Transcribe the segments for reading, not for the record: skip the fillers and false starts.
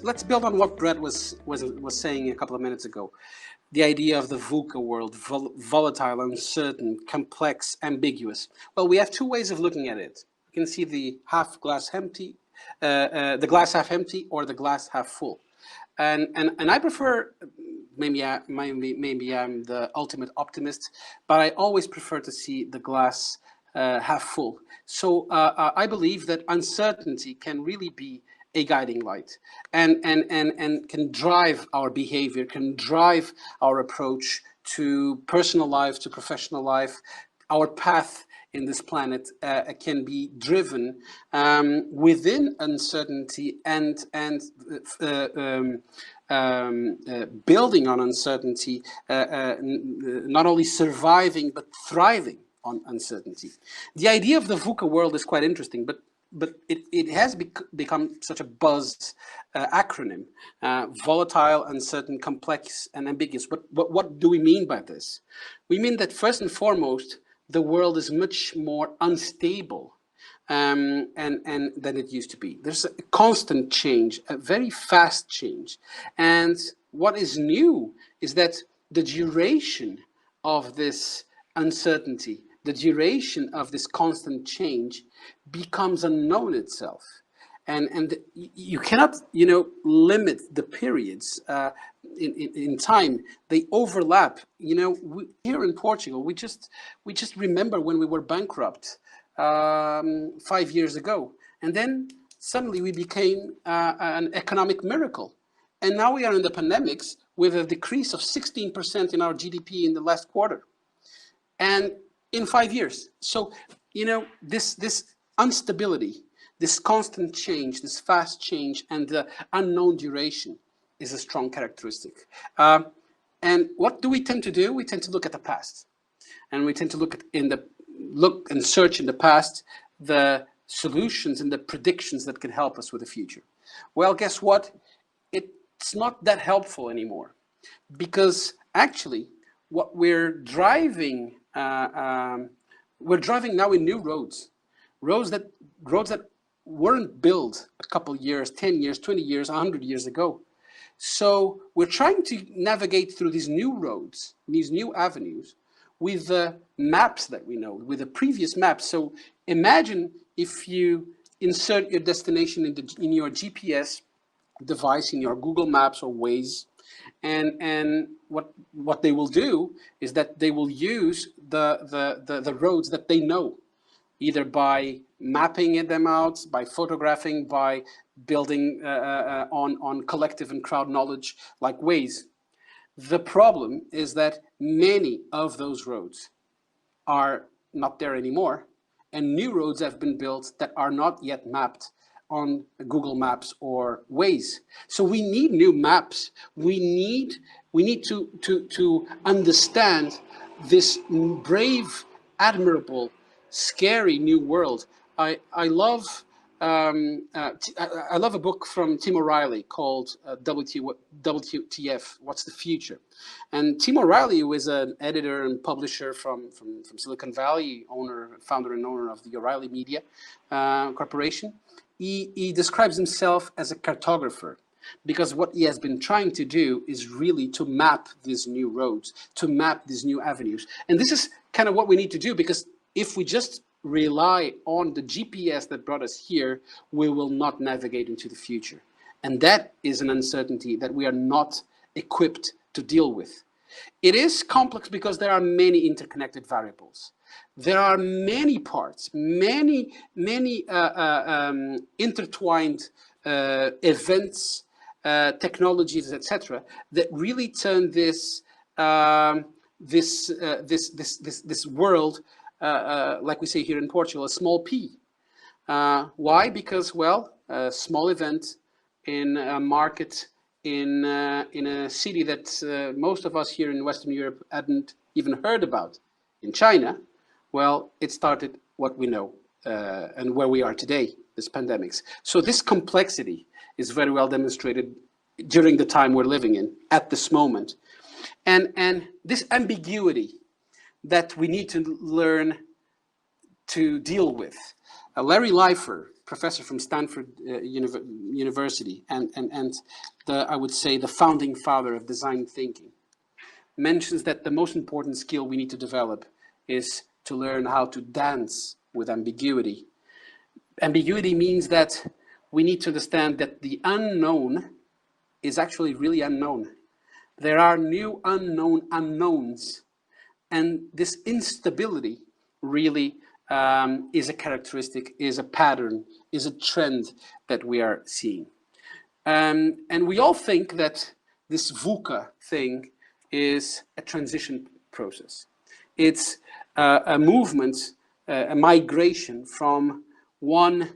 let's build on what Brett was saying a couple of minutes ago. The idea of the VUCA world, volatile, uncertain, complex, ambiguous. Well, we have two ways of looking at it. You can see the glass half empty, or the glass half full. And I prefer, maybe I'm the ultimate optimist, but I always prefer to see the glass half full. So I believe that uncertainty can really be a guiding light, and can drive our behavior, can drive our approach to personal life, to professional life. Our path in this planet can be driven within uncertainty and building on uncertainty, not only surviving but thriving on uncertainty. The idea of the VUCA world is quite interesting, but it has become such a buzz acronym: volatile, uncertain, complex, and ambiguous. But what do we mean by this? We mean that first and foremost, the world is much more unstable and than it used to be. There's a constant change, a very fast change. And what is new is that the duration of this uncertainty, the duration of this constant change becomes unknown itself. And you cannot, limit the periods in time. They overlap. Here in Portugal, we just remember when we were bankrupt 5 years ago, and then suddenly we became an economic miracle, and now we are in the pandemics with a decrease of 16% in our GDP in the last quarter, and in 5 years. So this instability, this constant change, this fast change, and the unknown duration is a strong characteristic. And what do we tend to do? We tend to look at the past, and we tend to look and search in the past the solutions and the predictions that can help us with the future. Well, guess what? It's not that helpful anymore, because actually, what we're driving now in new roads that weren't built a couple years, 10 years, 20 years, 100 years ago. So we're trying to navigate through these new roads, these new avenues, with the maps that we know, with the previous maps. So imagine if you insert your destination in your GPS device, in your Google Maps or Waze, and what they will do is that they will use the roads that they know, either by mapping them out, by photographing, by building on collective and crowd knowledge like Waze. The problem is that many of those roads are not there anymore, and new roads have been built that are not yet mapped on Google Maps or Waze. So we need new maps. We need to understand this brave, admirable, scary new world. I love a book from Tim O'Reilly called WTF, What's the Future? And Tim O'Reilly, who is an editor and publisher from Silicon Valley, founder and owner of the O'Reilly Media Corporation, he describes himself as a cartographer, because what he has been trying to do is really to map these new roads, to map these new avenues. And this is kind of what we need to do, because if we just rely on the GPS that brought us here, we will not navigate into the future. And that is an uncertainty that we are not equipped to deal with. It is complex because there are many interconnected variables. There are many parts, many intertwined events, technologies, etc., that really turn this world, like we say here in Portugal, a small p. Why? Because, well, a small event in a market in a city that most of us here in Western Europe hadn't even heard about, in China, well, it started what we know and where we are today, this pandemics. So this complexity is very well demonstrated during the time we're living in at this moment. And this ambiguity that we need to learn to deal with. Larry Leifer, professor from Stanford University, and I would say the founding father of design thinking, mentions that the most important skill we need to develop is to learn how to dance with ambiguity. Ambiguity means that we need to understand that the unknown is actually really unknown. There are new unknown unknowns, and this instability really is a characteristic, is a pattern, is a trend that we are seeing. And we all think that this VUCA thing is a transition process. It's a movement, a migration from one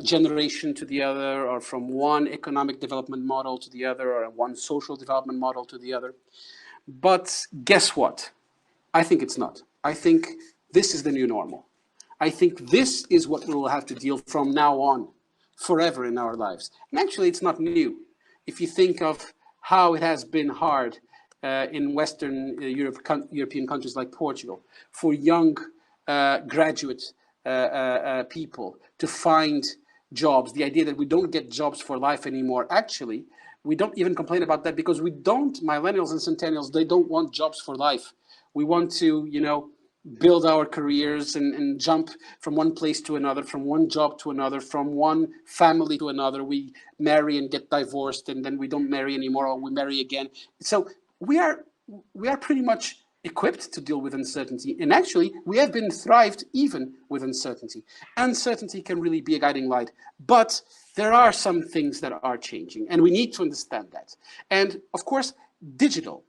generation to the other, or from one economic development model to the other, or one social development model to the other. But guess what? I think it's not. I think this is the new normal. I think this is what we will have to deal from now on, forever in our lives. And actually, it's not new. If you think of how it has been hard in Western European countries like Portugal for young graduate people to find jobs, the idea that we don't get jobs for life anymore. Actually, we don't even complain about that, because we don't, millennials and centennials, they don't want jobs for life. We want to, build our careers and jump from one place to another, from one job to another, from one family to another. We marry and get divorced, and then we don't marry anymore, or we marry again. So we are pretty much equipped to deal with uncertainty. And actually, we have been thrived even with uncertainty. Uncertainty can really be a guiding light. But there are some things that are changing, and we need to understand that. And of course, digital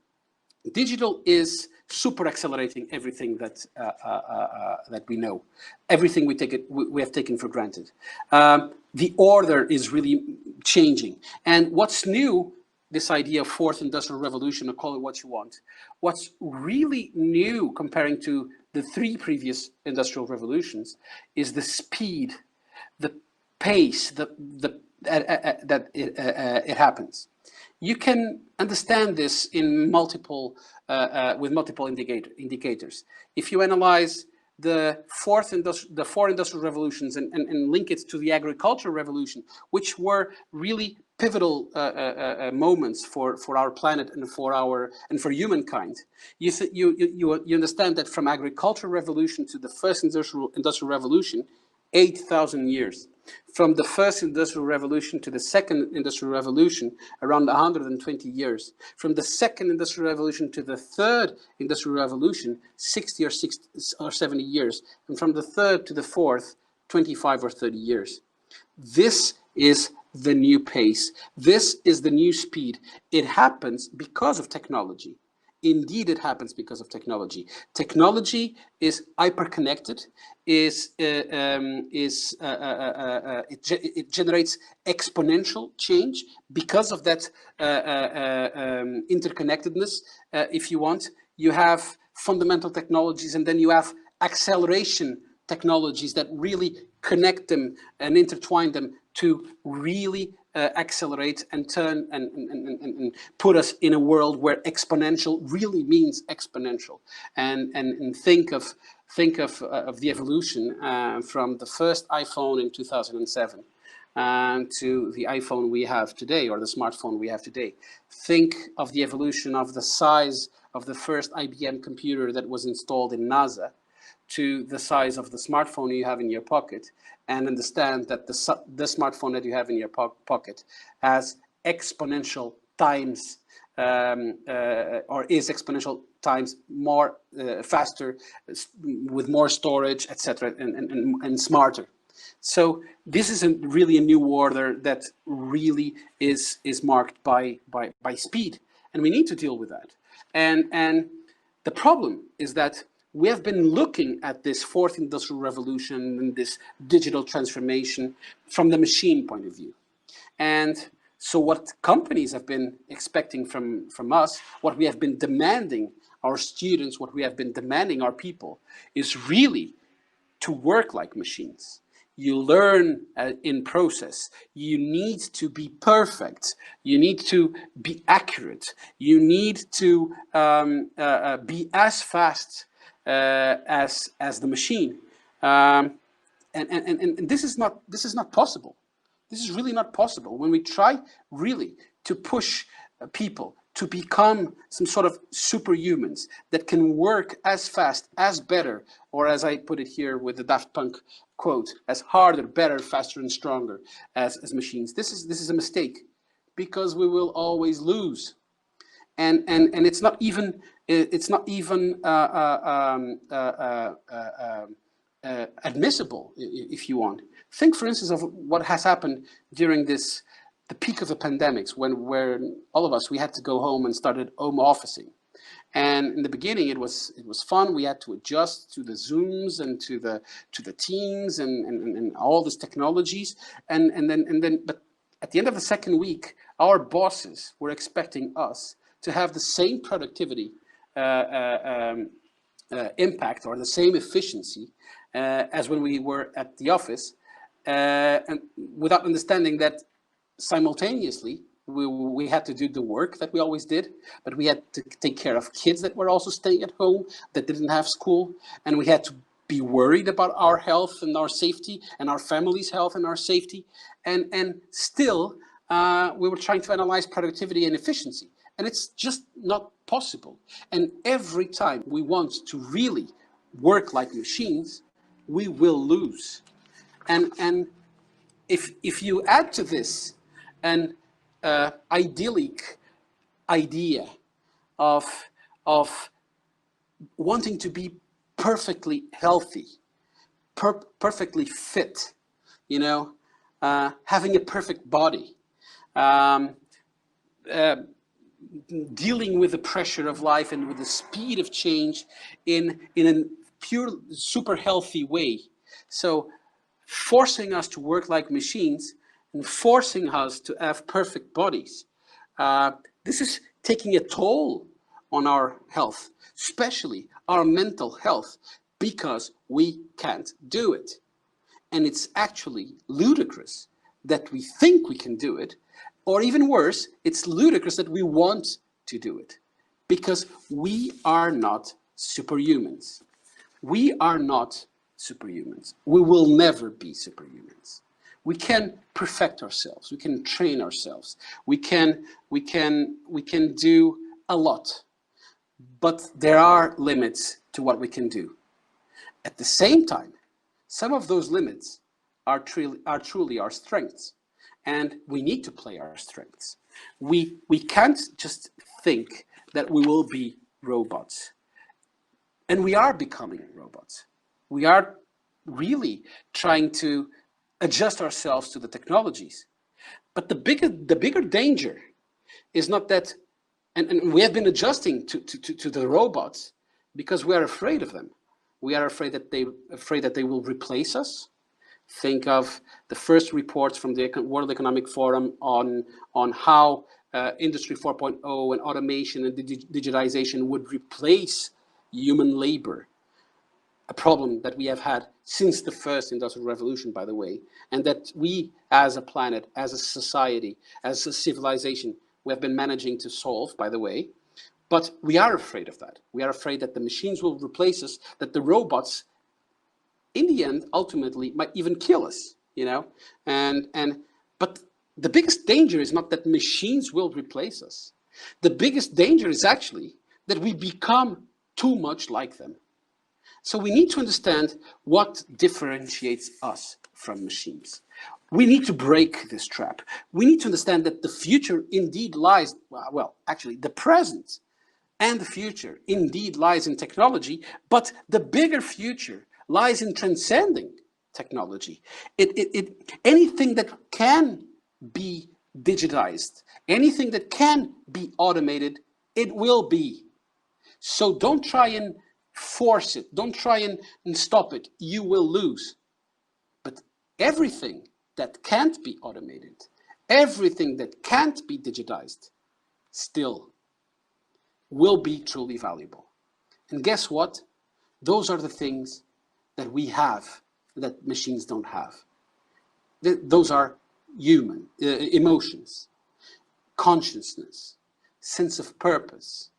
is super accelerating everything that we know, everything we have taken for granted. The order is really changing, and what's new, this idea of fourth industrial revolution, or call it what you want, what's really new comparing to the three previous industrial revolutions is the speed, the pace, that it happens. You can understand this in with multiple indicators. If you analyze the four industrial revolutions and link it to the agricultural revolution, which were really pivotal moments for our planet and for humankind, you understand that from agricultural revolution to the first industrial revolution, 8,000 years. From the first industrial revolution to the second industrial revolution, around 120 years. From the second industrial revolution to the third industrial revolution, 60 or 70 years. And from the third to the fourth, 25 or 30 years. This is the new pace. This is the new speed. It happens because of technology. Indeed, it happens because of technology. Technology is hyper-connected. It generates exponential change because of that interconnectedness. If you want, you have fundamental technologies, and then you have acceleration technologies that really connect them and intertwine them to really accelerate and turn and put us in a world where exponential really means exponential. And think of the evolution from the first iPhone in 2007 to the iPhone we have today, or the smartphone we have today. Think of the evolution of the size of the first IBM computer that was installed in NASA to the size of the smartphone you have in your pocket, and understand that the smartphone that you have in your pocket has exponential times, or is exponential times more faster, with more storage, etc., and smarter. So this is really a new order that really is marked by speed, and we need to deal with that. And the problem is that we have been looking at this fourth industrial revolution and this digital transformation from the machine point of view. And so what companies have been expecting from us, what we have been demanding our students, what we have been demanding our people, is really to work like machines. You learn in process. You need to be perfect. You need to be accurate. You need to be as fast as the machine. And And this is not possible. This is really not possible. When we try really to push people to become some sort of superhumans that can work as fast, as better, or as I put it here with the Daft Punk quote, as harder, better, faster, and stronger as machines. This is a mistake, because we will always lose. And it's not even admissible, if you want. Think, for instance, of what has happened during the peak of the pandemics, where all of us, we had to go home and started home officing. And in the beginning, it was fun. We had to adjust to the Zooms and to the Teams and all these technologies. And then, but at the end of the second week, our bosses were expecting us to have the same productivity impact, or the same efficiency as when we were at the office, and without understanding that simultaneously we had to do the work that we always did, but we had to take care of kids that were also staying at home, that didn't have school, and we had to be worried about our health and our safety and our family's health and our safety, and still we were trying to analyze productivity and efficiency, and it's just not possible. And every time we want to really work like machines, we will lose. And if you add to this an idyllic idea of wanting to be perfectly healthy, perfectly fit, you know, having a perfect body, dealing with the pressure of life and with the speed of change in a pure, super healthy way. So forcing us to work like machines and forcing us to have perfect bodies. This is taking a toll on our health, especially our mental health, because we can't do it. And it's actually ludicrous that we think we can do it, or even worse, it's ludicrous that we want to do it, because we are not superhumans. We are not superhumans. We will never be superhumans. We can perfect ourselves. We can train ourselves. We can do a lot, but there are limits to what we can do. At the same time, some of those limits are truly our strengths, and we need to play our strengths. We can't just think that we will be robots, and we are becoming robots. We are really trying to adjust ourselves to the technologies. But the bigger danger is not that, and we have been adjusting to the robots because we are afraid of them. We are afraid that they will replace us. Think of the first reports from the World Economic Forum on how Industry 4.0 and automation and digitization would replace human labor. A problem that we have had since the first industrial revolution, by the way, and that we as a planet, as a society, as a civilization, we have been managing to solve, by the way. But we are afraid of that. We are afraid that the machines will replace us, that the robots, in the end, ultimately, might even kill us, you know? But the biggest danger is not that machines will replace us. The biggest danger is actually that we become too much like them. So we need to understand what differentiates us from machines. We need to break this trap. We need to understand that the future indeed lies, well, actually, the present and the future indeed lies in technology, but the bigger future lies in transcending technology. Anything that can be digitized, anything that can be automated, it will be. So don't try and force it. Don't try and stop it. You will lose. But everything that can't be automated, everything that can't be digitized, still will be truly valuable. And guess what? Those are the things that we have that machines don't have. Those are human emotions, consciousness, sense of purpose.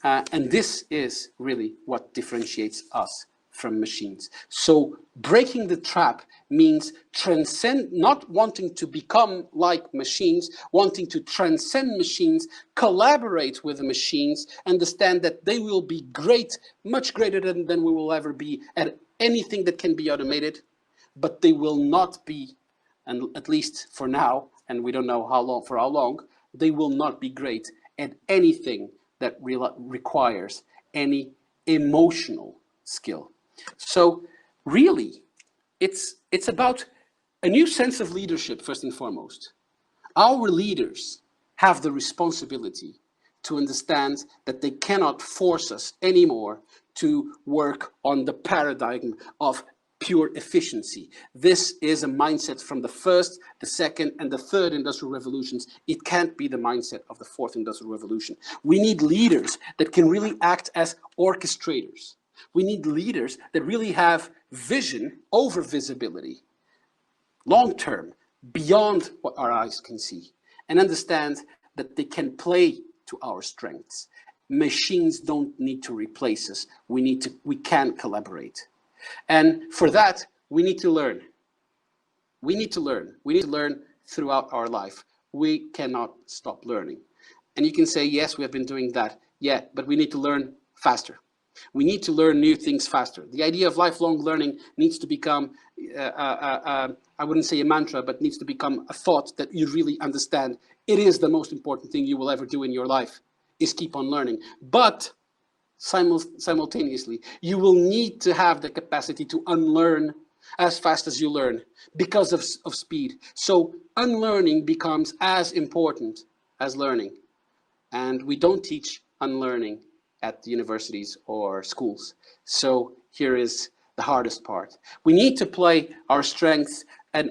And this is really what differentiates us from machines. So breaking the trap means not wanting to become like machines, wanting to transcend machines, collaborate with the machines, understand that they will be great, much greater than we will ever be at anything that can be automated, but they will not be, and at least for now, and we don't know for how long, they will not be great at anything that requires any emotional skill. So really, it's about a new sense of leadership, first and foremost. Our leaders have the responsibility to understand that they cannot force us anymore to work on the paradigm of pure efficiency. This is a mindset from the first, the second, and the third industrial revolutions. It can't be the mindset of the fourth industrial revolution. We need leaders that can really act as orchestrators. We need leaders that really have vision over visibility, long term, beyond what our eyes can see, and understand that they can play to our strengths. Machines don't need to replace us. We can collaborate. And for that, we need to learn. We need to learn. We need to learn throughout our life. We cannot stop learning. And you can say, yes, we have been doing that. Yeah, but we need to learn faster. We need to learn new things faster. The idea of lifelong learning needs to become, I wouldn't say a mantra, but needs to become a thought that you really understand. It is the most important thing you will ever do in your life, is keep on learning. But simultaneously, you will need to have the capacity to unlearn as fast as you learn because of speed. So unlearning becomes as important as learning. And we don't teach unlearning at the universities or schools. So here is the hardest part. We need to play our strengths and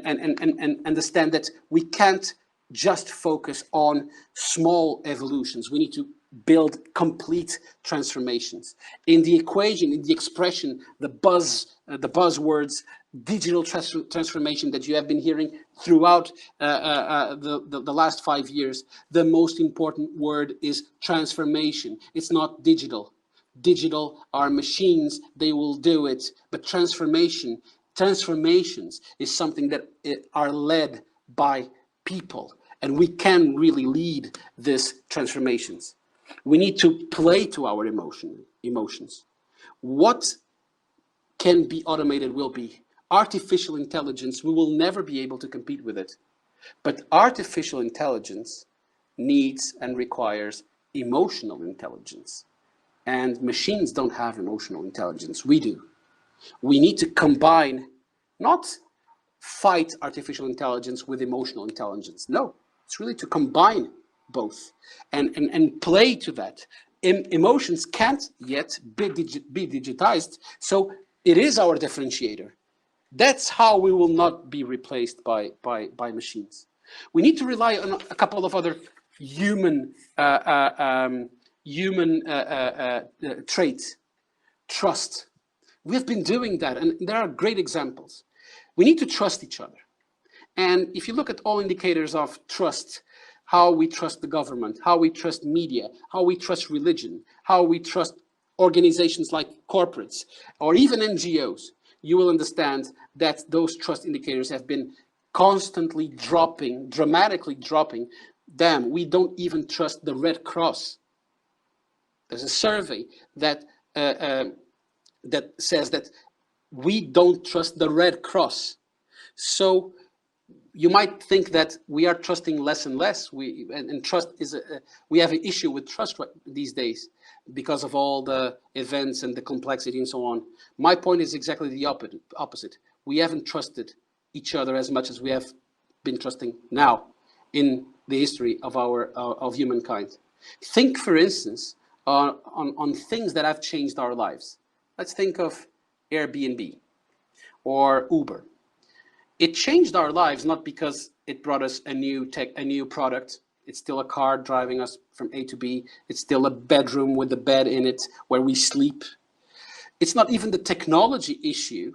understand that we can't just focus on small evolutions. We need to build complete transformations. In the equation, in the expression, the buzzwords, digital transformation that you have been hearing throughout the last 5 years, the most important word is transformation. It's not digital. Digital are machines, they will do it, but transformations is something that are led by people, and we can really lead these transformations. We need to play to our emotions. What can be automated will be. Artificial intelligence, we will never be able to compete with it. But artificial intelligence needs and requires emotional intelligence. And machines don't have emotional intelligence. We do. We need to combine, not fight artificial intelligence with emotional intelligence. No, it's really to combine both and play to that. Emotions can't yet be digitized, so it is our differentiator. That's how we will not be replaced by machines. We need to rely on a couple of other human traits. Trust. We have been doing that, and there are great examples. We need to trust each other. And if you look at all indicators of trust, how we trust the government, how we trust media, how we trust religion, how we trust organizations like corporates, or even NGOs, you will understand that those trust indicators have been constantly dropping, dramatically dropping. Damn, we don't even trust the Red Cross. There's a survey that says that we don't trust the Red Cross. So you might think that we are trusting less and less. And trust is we have an issue with trust these days because of all the events and the complexity and so on. My point is exactly the opposite. We haven't trusted each other as much as we have been trusting now in the history of humankind. Think, for instance, on things that have changed our lives. Let's think of Airbnb or Uber. It changed our lives not because it brought us a new product. It's still a car driving us from A to B. It's still a bedroom with a bed in it where we sleep. It's not even the technology issue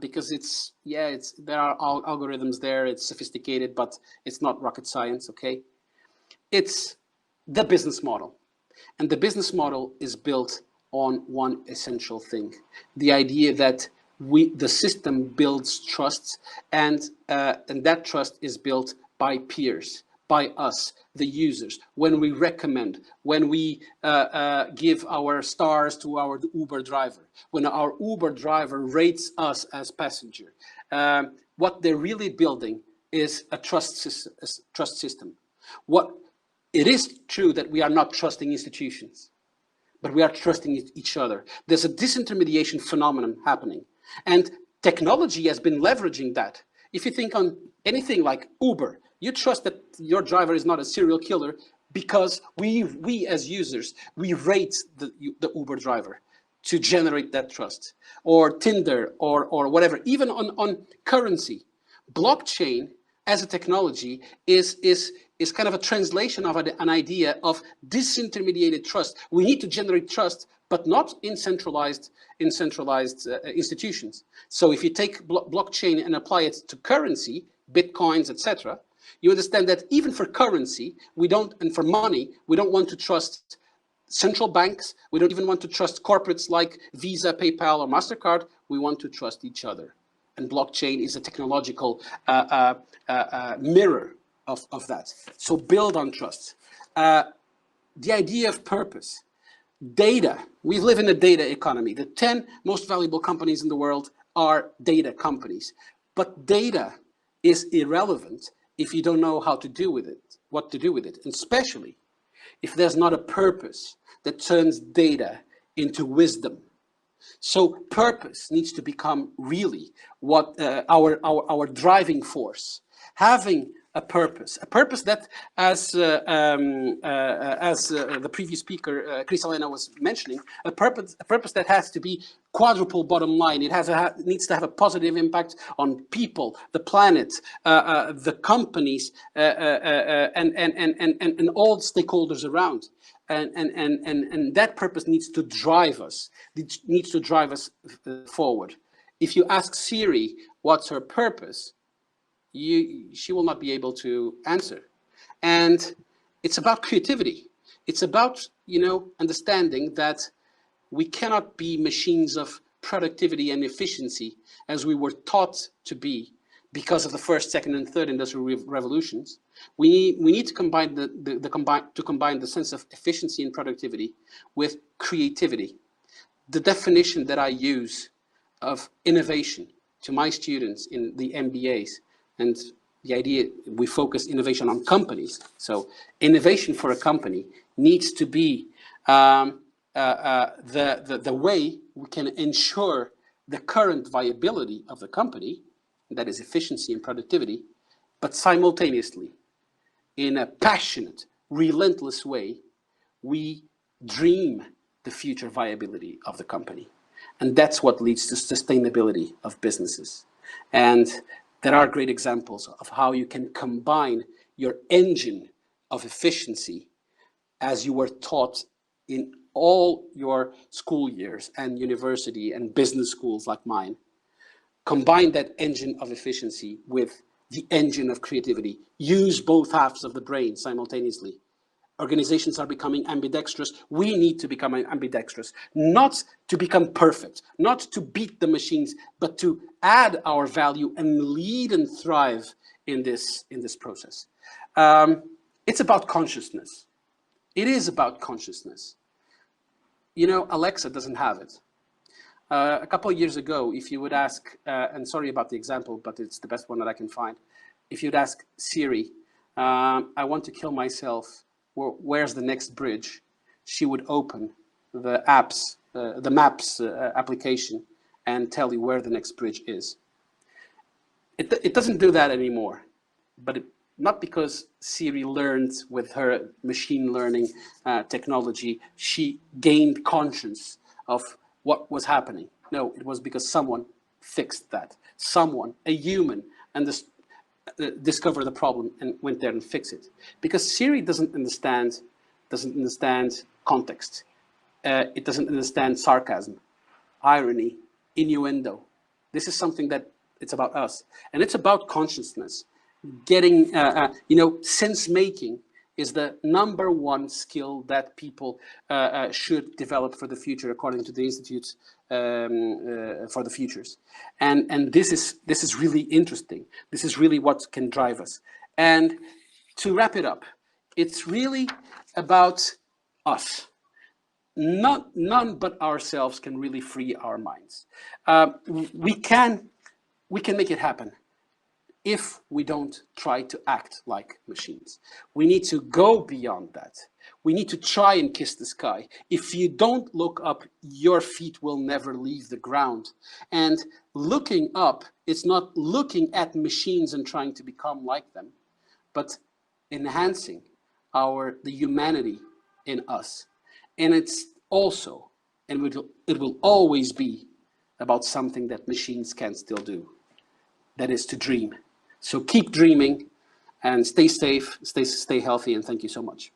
because there are algorithms there. It's sophisticated, but it's not rocket science. Okay, it's the business model, and the business model is built on one essential thing: the idea that the system builds trust, and that trust is built by peers, by us, the users. When we recommend, when we give our stars to our Uber driver, when our Uber driver rates us as passenger, what they're really building is a trust system. What it is true that we are not trusting institutions, but we are trusting each other. There's a disintermediation phenomenon happening, and technology has been leveraging that. If you think on anything like Uber, you trust that your driver is not a serial killer because we as users, we rate the Uber driver to generate that trust. Or Tinder, or whatever. Even on currency, blockchain as a technology is kind of a translation of an idea of disintermediated trust. We need to generate trust, but not in centralized institutions. So if you take blockchain and apply it to currency, bitcoins, etc., you understand that even for currency, and for money, we don't want to trust central banks. We don't even want to trust corporates like Visa, PayPal, or MasterCard. We want to trust each other. And blockchain is a technological mirror of that. So build on trust. The idea of purpose. Data. We live in a data economy. The 10 most valuable companies in the world are data companies. But data is irrelevant if you don't know how to do with it, what to do with it, and especially if there's not a purpose that turns data into wisdom. So purpose needs to become really what our driving force. Having a purpose that, as the previous speaker, Chris Elena, was mentioning, a purpose that has to be quadruple bottom line. It needs to have a positive impact on people, the planet, the companies, and all stakeholders around. And that purpose needs to drive us. It needs to drive us forward. If you ask Siri what's her purpose, she will not be able to answer. And it's about creativity. It's about, understanding that we cannot be machines of productivity and efficiency as we were taught to be because of the first, second, and third industrial revolutions. We need to combine the sense of efficiency and productivity with creativity. The definition that I use of innovation to my students in the MBAs, and the idea, we focus innovation on companies. So innovation for a company needs to be the way we can ensure the current viability of the company, that is efficiency and productivity, but simultaneously, in a passionate, relentless way, we dream the future viability of the company. And that's what leads to sustainability of businesses. And there are great examples of how you can combine your engine of efficiency, as you were taught in all your school years and university and business schools like mine. Combine that engine of efficiency with the engine of creativity. Use both halves of the brain simultaneously. Organizations are becoming ambidextrous. We need to become ambidextrous, not to become perfect, not to beat the machines, but to add our value and lead and thrive in this process. It's about consciousness. It is about consciousness. Alexa doesn't have it. A couple of years ago, if you would ask, and sorry about the example, but it's the best one that I can find. If you'd ask Siri, I want to kill myself, where's the next bridge? She would open the maps application and tell you where the next bridge is. It doesn't do that anymore, but not because Siri learned with her machine learning technology, she gained conscience of what was happening. No, it was because someone fixed that. Someone, a human, discovered the problem and went there and fixed it. Because Siri doesn't understand context. It doesn't understand sarcasm, irony, innuendo. This is something that it's about us. And it's about consciousness, getting, sense making is the #1 skill that people should develop for the future, according to the Institute for the Futures. And this is really interesting. This is really what can drive us. And to wrap it up, it's really about us. None but ourselves can really free our minds. We can make it happen if we don't try to act like machines. We need to go beyond that. We need to try and kiss the sky. If you don't look up, your feet will never leave the ground. And looking up, it's not looking at machines and trying to become like them, but enhancing the humanity in us. And it's also, and it will always be, about something that machines can still do. That is to dream. So keep dreaming and stay safe, stay healthy, and thank you so much.